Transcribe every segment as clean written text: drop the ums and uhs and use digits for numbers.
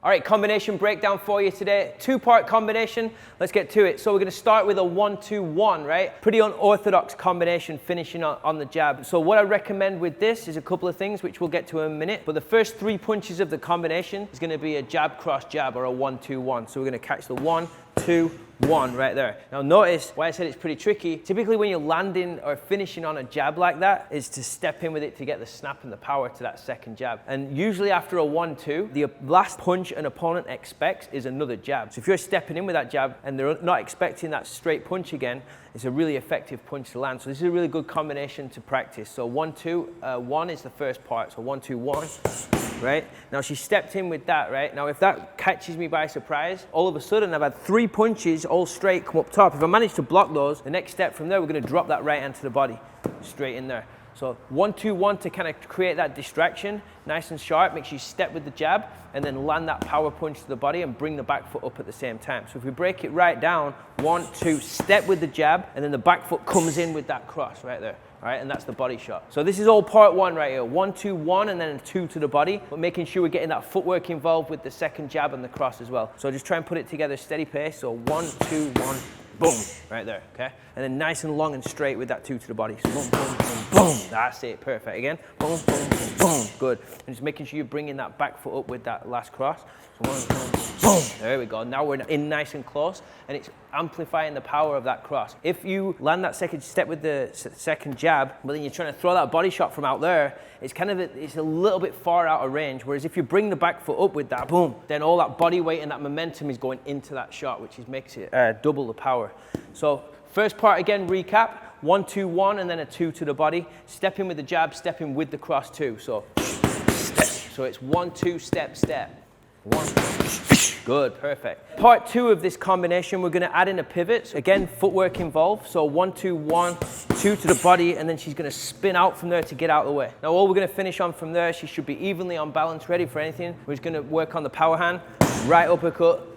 All right, combination breakdown for you today. Two-part combination. Let's get to it. So we're going to start with a 1-2-1, right? Pretty unorthodox combination finishing on the jab. So what I recommend with this is a couple of things, which we'll get to in a minute. But the first 3 punches of the combination is going to be a jab, cross, jab, or a 1-2-1. So we're going to catch the 1, 2, 1 right there. Now notice why I said it's pretty tricky. Typically when you're landing or finishing on a jab like that is to step in with it to get the snap and the power to that second jab. And usually after a 1-2, the last punch an opponent expects is another jab. So if you're stepping in with that jab and they're not expecting that straight punch again, it's a really effective punch to land. So this is a really good combination to practice. So 1-2-1 is the first part. So 1-2-1, right? Now she stepped in with that, right? Now if that catches me by surprise, all of a sudden I've had 3 punches all straight come up top. If I manage to block those, the next step from there, we're going to drop that right hand to the body, straight in there. So 1-2-1 to kind of create that distraction, nice and sharp. Make sure you step with the jab and then land that power punch to the body and bring the back foot up at the same time. So if we break it right down, 1, 2, step with the jab, and then the back foot comes in with that cross right there. All right, and that's the body shot. So this is all part 1 right here. 1-2-1 and then a 2 to the body, but making sure we're getting that footwork involved with the second jab and the cross as well. So just try and put it together steady pace. So 1-2-1. Boom, right there, okay? And then nice and long and straight with that 2 to the body. So boom, boom, boom, boom. That's it, perfect. Again, boom, boom, boom, boom. Good. And just making sure you're bringing that back foot up with that last cross. So 1, boom, boom. There we go. Now we're in nice and close, and it's amplifying the power of that cross. If you land that second step with the second jab, but then you're trying to throw that body shot from out there, it's a little bit far out of range. Whereas if you bring the back foot up with that, boom, then all that body weight and that momentum is going into that shot, which makes it double the power. So first part again, recap, 1-2-1 and then a 2 to the body. Step in with the jab, step in with the cross too. So step. So it's 1-2, step, step. 1, good, perfect. Part 2 of this combination, we're going to add in a pivot. Again, footwork involved. So 1-2-1, 2 to the body, and then she's going to spin out from there to get out of the way. Now all we're going to finish on from there, she should be evenly on balance, ready for anything. We're just going to work on the power hand, right uppercut,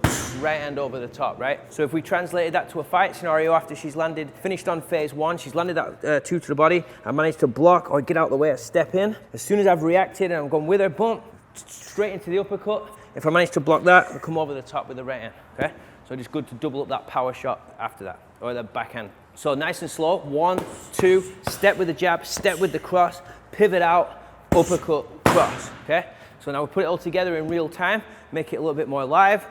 right hand over the top, right? So if we translated that to a fight scenario after she's landed, finished on phase 1, she's landed that 2 to the body, I managed to block or get out of the way, I step in. As soon as I've reacted and I'm going with her, boom, straight into the uppercut. If I manage to block that, I'll come over the top with the right hand, okay? So just good to double up that power shot after that, or the backhand. So nice and slow, 1, 2, step with the jab, step with the cross, pivot out, uppercut, cross, okay? So now we put it all together in real time, make it a little bit more live.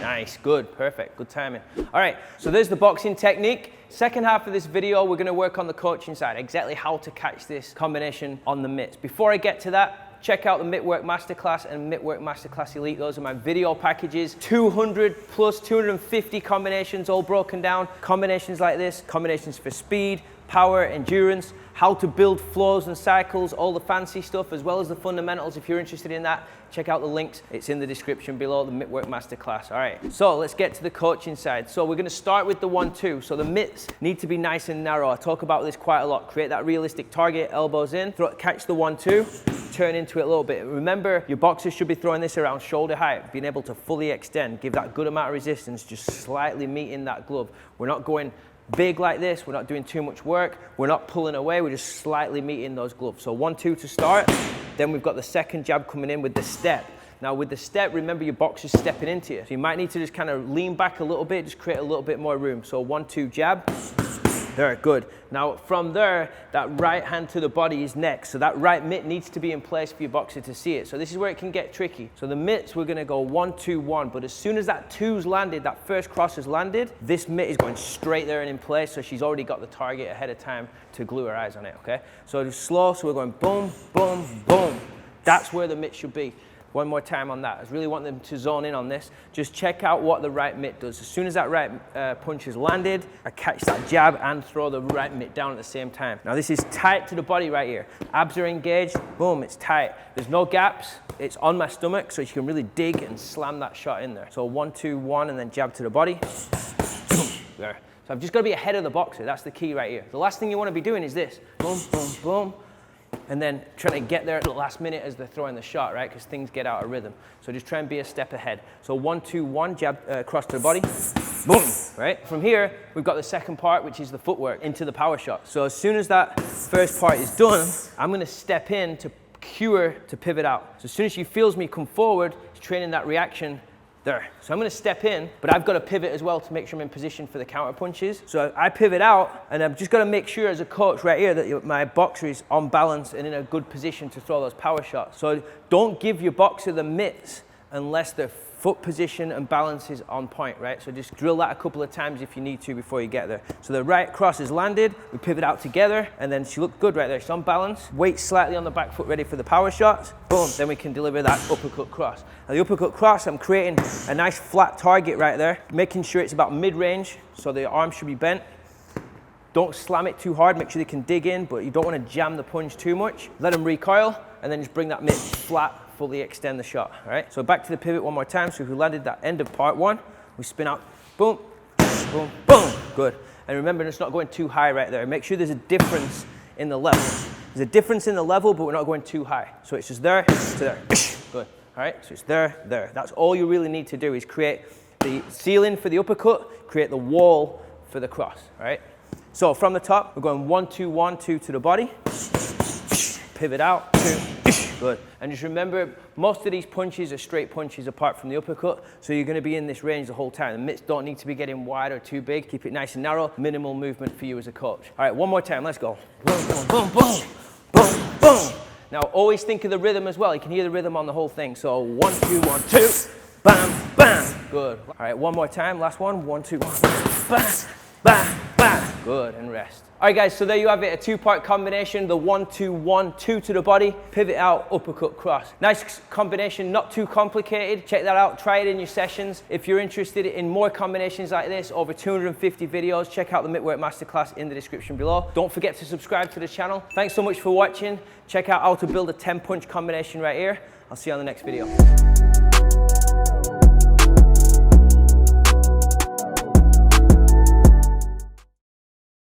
Nice, good, perfect, good timing. All right, so there's the boxing technique. Second half of this video, we're gonna work on the coaching side, exactly how to catch this combination on the mitts. Before I get to that, check out the Mittwork Masterclass and Mittwork Masterclass Elite. Those are my video packages. 200 plus 250 combinations all broken down. Combinations like this, combinations for speed, power, endurance, how to build flows and cycles, all the fancy stuff, as well as the fundamentals. If you're interested in that, check out the links. It's in the description below, the Mittwork Masterclass. All right, so let's get to the coaching side. So we're gonna start with the 1-2. So the mitts need to be nice and narrow. I talk about this quite a lot. Create that realistic target, elbows in, catch the 1-2, turn into it a little bit. Remember, your boxer should be throwing this around shoulder height, being able to fully extend, give that good amount of resistance, just slightly meeting that glove. We're not going big like this, we're not doing too much work, we're not pulling away, we're just slightly meeting those gloves. So 1-2 to start, then we've got the second jab coming in with the step. Now with the step, remember your boxer's stepping into you. So you might need to just kind of lean back a little bit, just create a little bit more room. So 1-2 jab, there, good. Now from there, that right hand to the body is next. So that right mitt needs to be in place for your boxer to see it. So this is where it can get tricky. So the mitts, we're gonna go 1-2-1, but as soon as that 2's landed, that first cross has landed, this mitt is going straight there and in place, so she's already got the target ahead of time to glue her eyes on it, okay? So it's slow, so we're going boom, boom, boom. That's where the mitt should be. One more time on that. I really want them to zone in on this. Just check out what the right mitt does. As soon as that right punch is landed, I catch that jab and throw the right mitt down at the same time. Now this is tight to the body right here. Abs are engaged, boom, it's tight. There's no gaps, it's on my stomach, so you can really dig and slam that shot in there. So 1-2-1 and then jab to the body. There. So I've just got to be ahead of the boxer, that's the key right here. The last thing you want to be doing is this, boom, boom, boom. And then trying to get there at the last minute as they're throwing the shot, right? Because things get out of rhythm. So just try and be a step ahead. So 1-2-1, jab cross to the body, boom, right? From here, we've got the second part, which is the footwork into the power shot. So as soon as that first part is done, I'm gonna step in to cuer to pivot out. So as soon as she feels me come forward, she's training that reaction there. So I'm gonna step in, but I've got to pivot as well to make sure I'm in position for the counter punches. So I pivot out, and I've just got to make sure as a coach right here that my boxer is on balance and in a good position to throw those power shots. So don't give your boxer the mitts unless their foot position and balance is on point, right? So just drill that a couple of times if you need to before you get there. So the right cross is landed, we pivot out together, and then she looked good right there. She's on balance, weight slightly on the back foot, ready for the power shots. Boom, then we can deliver that uppercut cross. Now the uppercut cross, I'm creating a nice flat target right there, making sure it's about mid-range, so the arm should be bent. Don't slam it too hard, make sure they can dig in, but you don't want to jam the punch too much. Let them recoil, and then just bring that mitt flat, fully extend the shot, all right? So back to the pivot one more time. So if we landed that end of part one, we spin out, boom, boom, boom, good. And remember, it's not going too high right there. Make sure there's a difference in the level. There's a difference in the level, but we're not going too high. So it's just there to there, good, all right? So it's there, there. That's all you really need to do is create the ceiling for the uppercut, create the wall for the cross, all right? So from the top, we're going 1, 2, 1, 2 to the body, pivot out, 2, good. And just remember, most of these punches are straight punches apart from the uppercut, so you're gonna be in this range the whole time. The mitts don't need to be getting wide or too big. Keep it nice and narrow, minimal movement for you as a coach. All right, one more time, let's go. Boom, boom, boom, boom, boom, boom. Now always think of the rhythm as well. You can hear the rhythm on the whole thing. So 1, 2, 1, 2, bam, bam, good. All right, one more time, last one. 1, 2, 1, bam, bam, bam, good, and rest. All right, guys, so there you have it, a two-part combination, the 1, 2, 1, 2 to the body, pivot out, uppercut, cross. Nice combination, not too complicated. Check that out, try it in your sessions. If you're interested in more combinations like this, over 250 videos, check out the Mittwork Masterclass in the description below. Don't forget to subscribe to the channel. Thanks so much for watching. Check out how to build a 10-punch combination right here. I'll see you on the next video.